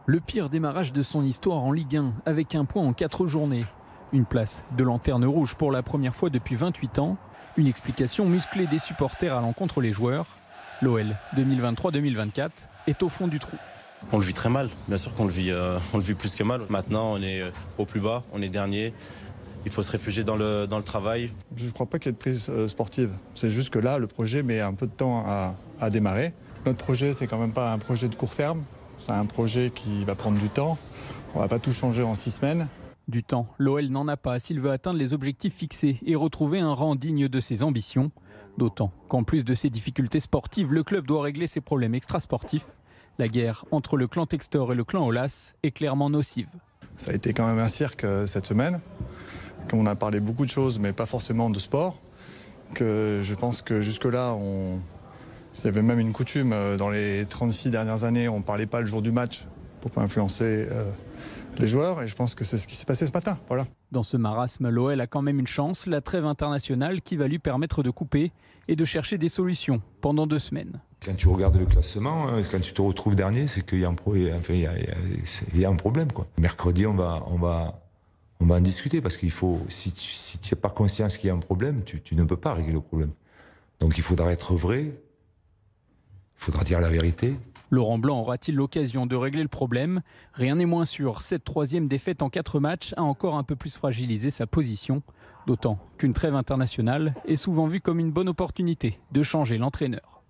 Le pire démarrage de son histoire en Ligue 1 avec un point en 4 journées. Une place de lanterne rouge pour la première fois depuis 28 ans. Une explication musclée des supporters allant contre les joueurs. L'OL 2023-2024 est au fond du trou. On le vit très mal, bien sûr qu'on le vit plus que mal. Maintenant on est au plus bas, on est dernier. Il faut se réfugier dans le travail. Je ne crois pas qu'il y ait de prise sportive. C'est juste que là, le projet met un peu de temps à démarrer. Notre projet, c'est quand même pas un projet de court terme. C'est un projet qui va prendre du temps. On ne va pas tout changer en 6 semaines. Du temps, l'OL n'en a pas s'il veut atteindre les objectifs fixés et retrouver un rang digne de ses ambitions. D'autant qu'en plus de ses difficultés sportives, le club doit régler ses problèmes extrasportifs. La guerre entre le clan Textor et le clan Aulas est clairement nocive. Ça a été quand même un cirque cette semaine. On a parlé beaucoup de choses, mais pas forcément de sport. Que je pense que jusque-là, il y avait même une coutume. Dans les 36 dernières années, on ne parlait pas le jour du match pour ne pas influencer les joueurs. Et je pense que c'est ce qui s'est passé ce matin. Voilà. Dans ce marasme, l'OL a quand même une chance, la trêve internationale qui va lui permettre de couper et de chercher des solutions pendant 2 semaines. Quand tu regardes le classement, quand tu te retrouves dernier, c'est qu'il y a un problème, quoi. Mercredi, on va en discuter parce qu'il faut, si tu n'as pas conscience qu'il y a un problème, tu ne peux pas régler le problème. Donc il faudra être vrai, il faudra dire la vérité. Laurent Blanc aura-t-il l'occasion de régler le problème? Rien n'est moins sûr. Cette 3e défaite en 4 matchs a encore un peu plus fragilisé sa position. D'autant qu'une trêve internationale est souvent vue comme une bonne opportunité de changer l'entraîneur.